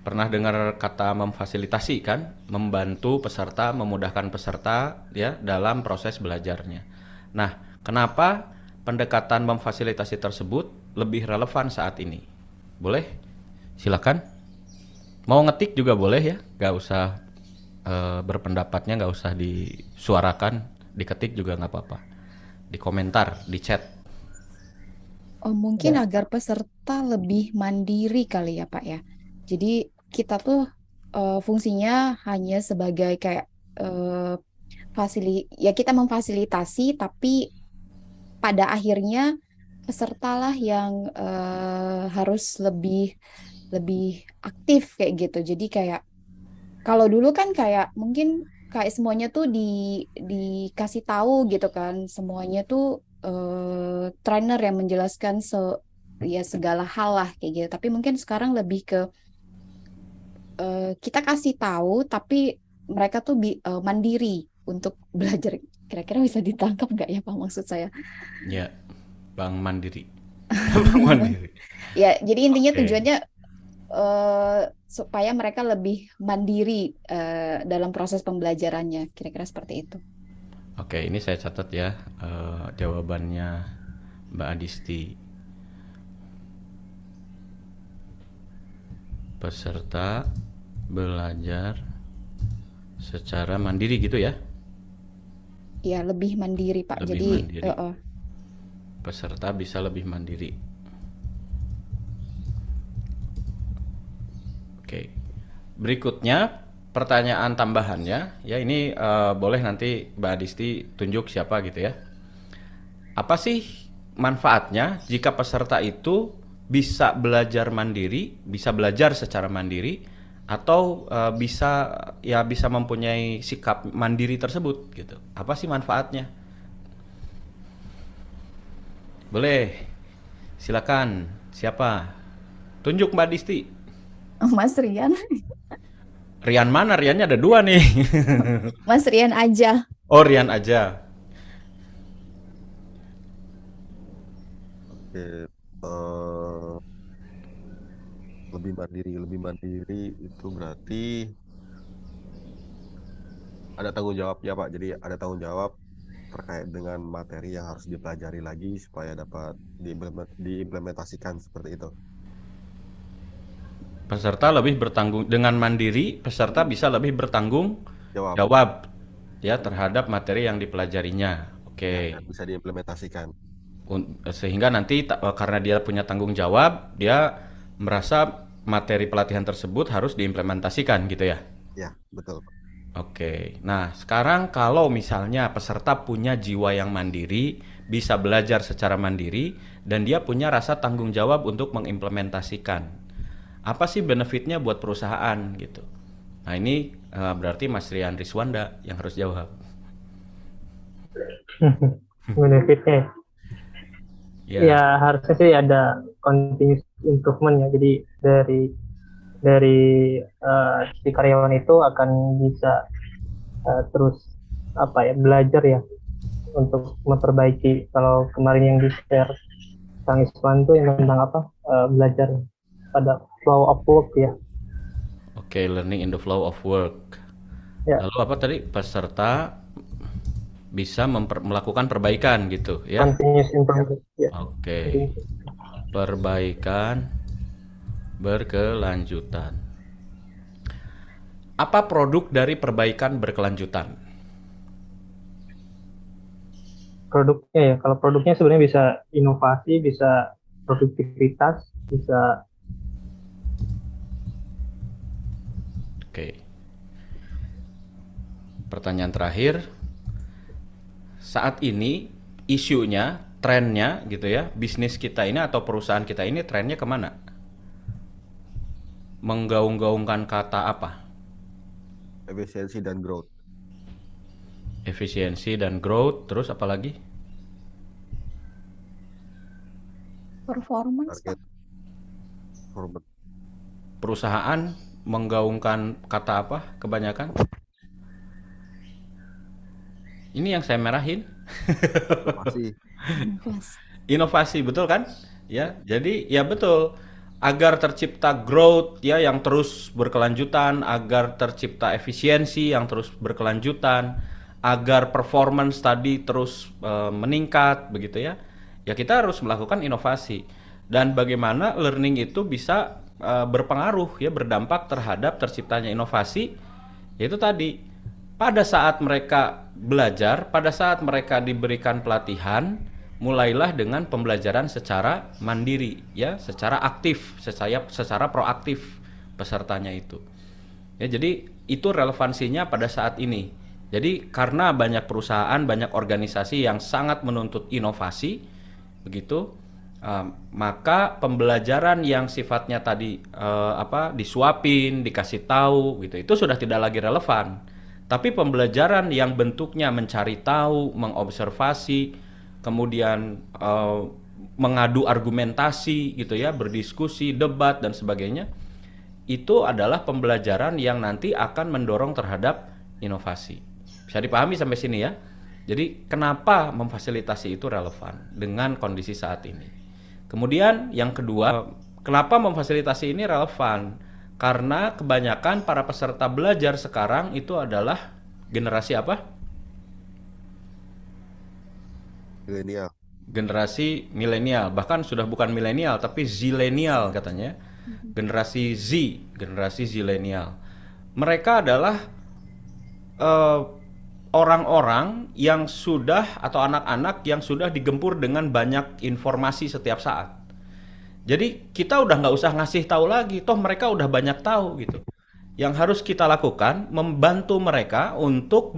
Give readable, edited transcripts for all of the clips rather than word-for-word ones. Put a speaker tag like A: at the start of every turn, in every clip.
A: Pernah dengar kata memfasilitasi kan? Membantu peserta, memudahkan peserta ya dalam proses belajarnya. Nah, kenapa pendekatan memfasilitasi tersebut lebih relevan saat ini? Boleh? Silakan. Mau ngetik juga boleh ya, nggak usah berpendapatnya nggak usah disuarakan, diketik juga nggak apa-apa. Di komentar, di chat.
B: Mungkin
C: Ya,
B: agar peserta lebih mandiri kali ya Pak ya. Jadi kita tuh fungsinya hanya sebagai kayak eh, ya kita memfasilitasi, tapi pada akhirnya pesertalah yang harus lebih lebih aktif kayak gitu. Jadi kayak kalau dulu kan kayak mungkin kayak semuanya tuh dikasih tahu gitu kan. Semuanya tuh trainer yang menjelaskan ya segala hal lah kayak gitu. Tapi mungkin sekarang lebih ke kita kasih tahu tapi mereka tuh mandiri untuk belajar. Kira-kira bisa ditangkap nggak ya Pak maksud saya?
A: Ya, Bank Mandiri. Bank Mandiri.
B: Ya, jadi intinya
A: Oke.
B: tujuannya eh, supaya mereka lebih mandiri dalam proses pembelajarannya. Kira-kira seperti itu.
A: Oke, ini saya catat ya jawabannya Mbak Adisti. Peserta belajar secara mandiri gitu ya?
B: Ya, lebih mandiri, Pak.
A: Lebih
B: Jadi,
A: mandiri. Peserta bisa lebih mandiri. Oke. Berikutnya pertanyaan tambahannya ya ini boleh nanti Mbak Adisti tunjuk siapa gitu ya. Apa sih manfaatnya jika peserta itu bisa belajar mandiri, bisa belajar secara mandiri atau bisa mempunyai sikap mandiri tersebut gitu. Apa sih manfaatnya? Boleh. Silakan. Siapa? Tunjuk Mbak Disti.
B: Mas Rian,
A: Rian mana? Riannya ada dua nih.
B: Mas Rian aja.
A: Oh, Rian aja.
C: oke. Lebih mandiri itu berarti ada tanggung jawab ya Pak. Jadi ada tanggung jawab terkait dengan materi yang harus dipelajari lagi supaya dapat diimplementasikan seperti itu.
A: Peserta lebih bertanggung dengan mandiri, peserta bisa lebih bertanggung
C: Jawab
A: jawab ya terhadap materi yang dipelajarinya.
C: ya
A: Oke.
C: dan bisa diimplementasikan.
A: Sehingga nanti karena dia punya tanggung jawab, dia merasa materi pelatihan tersebut harus diimplementasikan gitu ya.
C: Ya, betul Pak.
A: Oke. Nah, sekarang kalau misalnya peserta punya jiwa yang mandiri, bisa belajar secara mandiri dan dia punya rasa tanggung jawab untuk mengimplementasikan. Apa sih benefitnya buat perusahaan gitu? Nah, ini berarti Mas Rian Riswanda yang harus jawab.
D: Benefitnya ya
A: Ya.
D: harusnya sih ada continuous improvement ya. Jadi dari si karyawan itu akan bisa terus apa ya belajar ya untuk memperbaiki. Kalau kemarin yang di share Kang Iswan tuh yang tentang apa belajar pada flow of work ya.
A: Oke, learning in the flow of work.
D: Ya,
A: Lalu apa tadi? Peserta bisa melakukan perbaikan gitu ya.
D: continuous improvement ya.
A: Oke.
D: Continuous.
A: Perbaikan berkelanjutan. Apa produk dari perbaikan berkelanjutan?
D: Produknya ya, kalau produknya sebenarnya bisa inovasi, bisa produktivitas, bisa
A: Oke. Pertanyaan terakhir, saat ini isunya, trennya gitu ya, bisnis kita ini atau perusahaan kita ini trennya kemana? Menggaung-gaungkan kata apa?
C: Efisiensi dan growth.
A: Efisiensi dan growth, terus apa lagi?
B: Performance, Pak.
C: Target performance.
A: Perusahaan menggaungkan kata apa kebanyakan? Ini yang saya merahin.
C: Masih
B: Inovasi.
A: Inovasi, betul kan? Ya, jadi ya betul. agar tercipta growth ya yang terus berkelanjutan, agar tercipta efisiensi yang terus berkelanjutan, agar performance tadi terus meningkat begitu ya. Ya kita harus melakukan inovasi. Dan bagaimana learning itu bisa berpengaruh ya, berdampak terhadap terciptanya inovasi, yaitu tadi pada saat mereka belajar, pada saat mereka diberikan pelatihan, mulailah dengan pembelajaran secara mandiri ya, secara aktif, secara proaktif pesertanya itu. Ya, jadi itu relevansinya pada saat ini. Jadi karena banyak perusahaan, banyak organisasi yang sangat menuntut inovasi, begitu, maka pembelajaran yang sifatnya tadi disuapin, dikasih tahu, gitu, itu sudah tidak lagi relevan. Tapi pembelajaran yang bentuknya mencari tahu, mengobservasi, kemudian mengadu argumentasi gitu ya, berdiskusi, debat dan sebagainya, itu adalah pembelajaran yang nanti akan mendorong terhadap inovasi. Bisa dipahami sampai sini ya. Jadi kenapa memfasilitasi itu relevan dengan kondisi saat ini. Kemudian yang kedua, kenapa memfasilitasi ini relevan? Karena kebanyakan para peserta belajar sekarang itu adalah generasi apa?
C: Milenial.
A: Generasi milenial, bahkan sudah bukan milenial tapi zilenial katanya. Generasi Z, generasi zilenial. Mereka adalah orang-orang yang sudah, atau anak-anak yang sudah digempur dengan banyak informasi setiap saat. Jadi kita udah nggak usah ngasih tahu lagi, toh mereka udah banyak tahu gitu. Yang harus kita lakukan membantu mereka untuk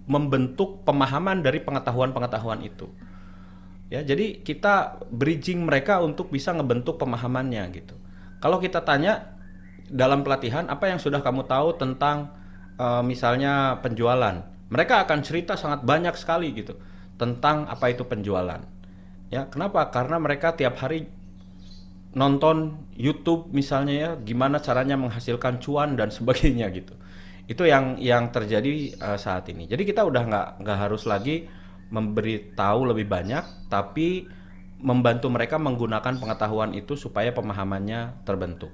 A: membentuk pemahaman dari pengetahuan-pengetahuan itu. Ya, jadi kita bridging mereka untuk bisa ngebentuk pemahamannya gitu. Kalau kita tanya dalam pelatihan apa yang sudah kamu tahu tentang misalnya penjualan, mereka akan cerita sangat banyak sekali gitu tentang apa itu penjualan. Ya, kenapa? Karena mereka tiap hari nonton YouTube misalnya ya, gimana caranya menghasilkan cuan dan sebagainya gitu. Itu yang terjadi saat ini. Jadi kita udah nggak harus lagi memberitahu lebih banyak, tapi membantu mereka menggunakan pengetahuan itu supaya pemahamannya terbentuk.